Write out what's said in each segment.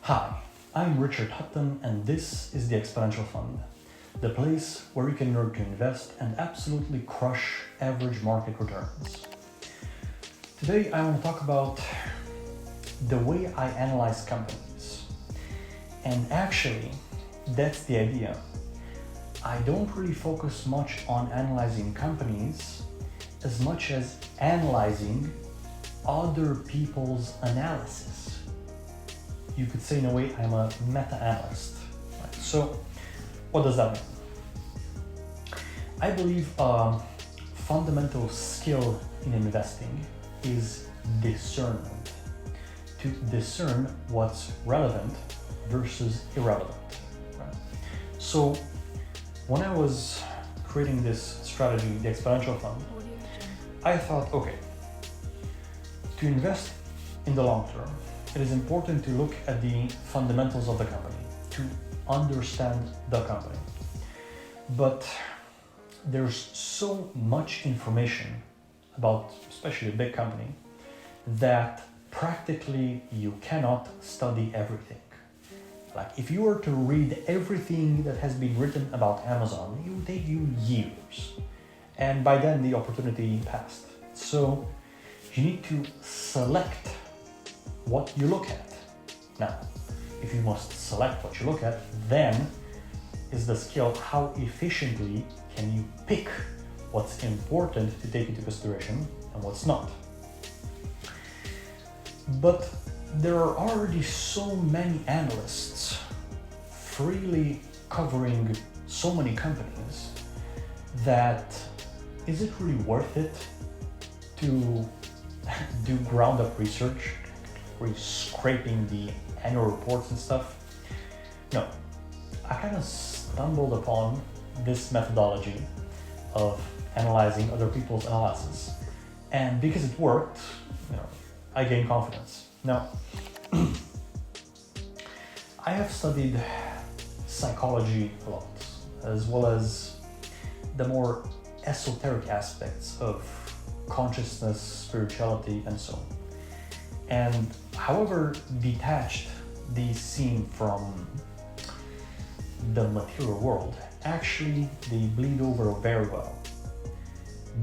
Hi, I'm Richard Hutton and this is the Exponential Fund, the place where you can learn to invest and absolutely crush average market returns. Today I want to talk about the way I analyze companies. And actually, that's the idea. I don't really focus much on analyzing companies as much as analyzing other people's analysis. You could say in a way I'm a meta-analyst. Right? So what does that mean? I believe a fundamental skill in investing is discernment. To discern what's relevant versus irrelevant. Right? So when I was creating this strategy, the Exponential Fund, I thought, okay, to invest in the long term, it is important to look at the fundamentals of the company, to understand the company. But there's so much information about, especially a big company, that practically you cannot study everything. Like if you were to read everything that has been written about Amazon, it would take you years. And by then the opportunity passed. So you need to select what you look at. Now, if you must select what you look at, then is the skill how efficiently can you pick what's important to take into consideration and what's not. But there are already so many analysts freely covering so many companies that is it really worth it to do ground up research, where you're scraping the annual reports and stuff? No, I kind of stumbled upon this methodology of analyzing other people's analysis, and because it worked, I gained confidence. Now, I have studied psychology a lot, as well as the more esoteric aspects of consciousness, spirituality, and so on. And however detached these seem from the material world, actually they bleed over very well.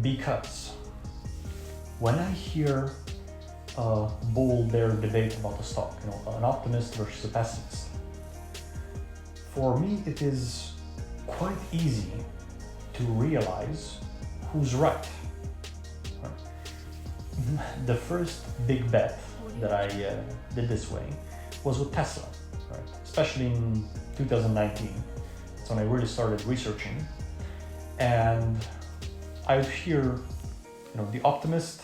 Because when I hear a bull-bear debate about the stock, an optimist versus a pessimist, for me it is quite easy to realize who's right. The first big bet that I did this way was with Tesla, right? Especially in 2019. That's when I really started researching, and I would hear, the optimist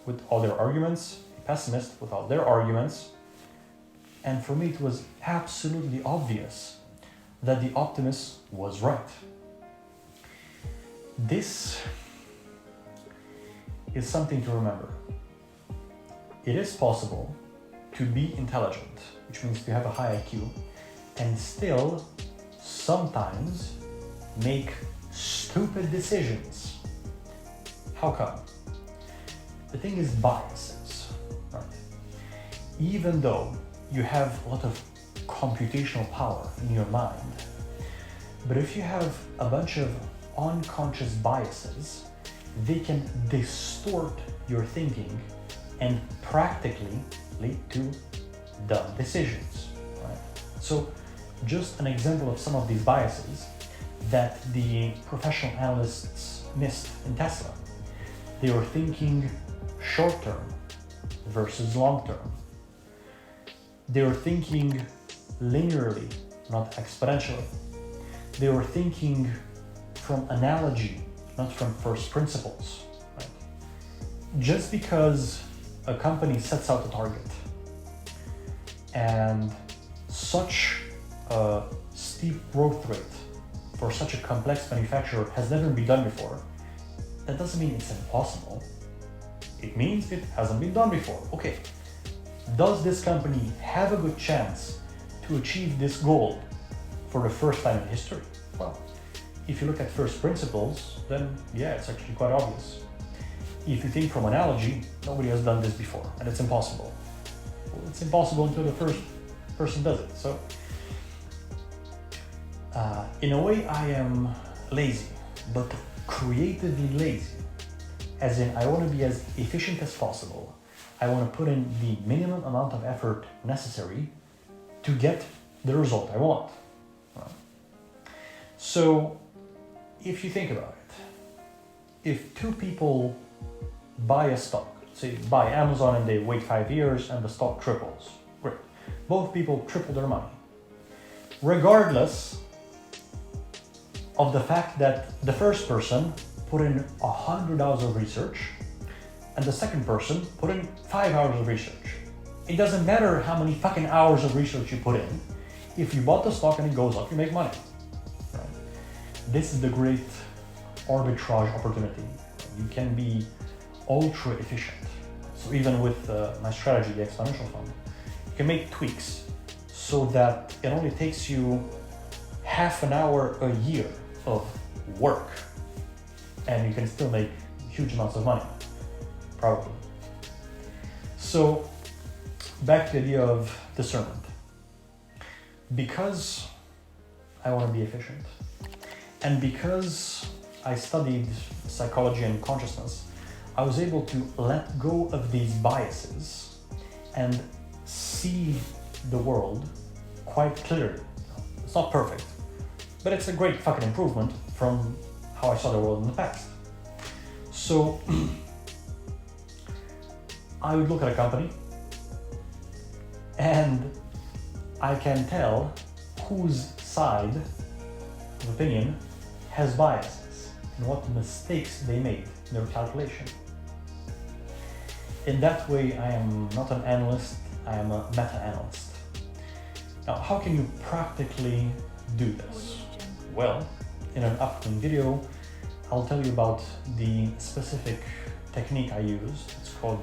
with all their arguments, the pessimist with all their arguments, and for me it was absolutely obvious that the optimist was right. This is something to remember. It is possible to be intelligent, which means to have a high IQ, and still sometimes make stupid decisions. How come? The thing is biases, right? Even though you have a lot of computational power in your mind, but if you have a bunch of unconscious biases, they can distort your thinking and practically lead to dumb decisions, right? So just an example of some of these biases that the professional analysts missed in Tesla. They were thinking short-term versus long-term. They were thinking linearly, not exponentially. They were thinking from analogy, not from first principles. Right? Just because a company sets out a target and such a steep growth rate for such a complex manufacturer has never been done before, that doesn't mean it's impossible. It means it hasn't been done before. Okay, does this company have a good chance to achieve this goal for the first time in history? Well, if you look at first principles, then yeah, it's actually quite obvious. If you think from analogy, nobody has done this before, and it's impossible. Well, it's impossible until the first person does it. So in a way I am lazy, but creatively lazy, as in I want to be as efficient as possible. I want to put in the minimum amount of effort necessary to get the result I want. So if you think about it, if two people buy a stock, say buy Amazon and they wait 5 years and the stock triples, great. Both people triple their money. Regardless of the fact that the first person put in 100 hours of research and the second person put in 5 hours of research. It doesn't matter how many fucking hours of research you put in. If you bought the stock and it goes up, you make money. Right? This is the great arbitrage opportunity. You can be ultra efficient. So even with my strategy, the exponential fund, you can make tweaks so that it only takes you half an hour a year of work and you can still make huge amounts of money, probably. So back to the idea of discernment. Because I want to be efficient and because I studied psychology and consciousness, I was able to let go of these biases and see the world quite clearly. It's not perfect, but it's a great fucking improvement from how I saw the world in the past. So I would look at a company and I can tell whose side of opinion has biases and what mistakes they made in their calculation. In that way, I am not an analyst, I am a meta-analyst. Now, how can you practically do this? Well, in an upcoming video, I'll tell you about the specific technique I used. It's called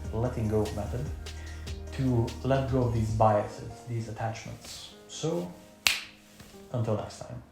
the letting go method, to let go of these biases, these attachments. So, until next time.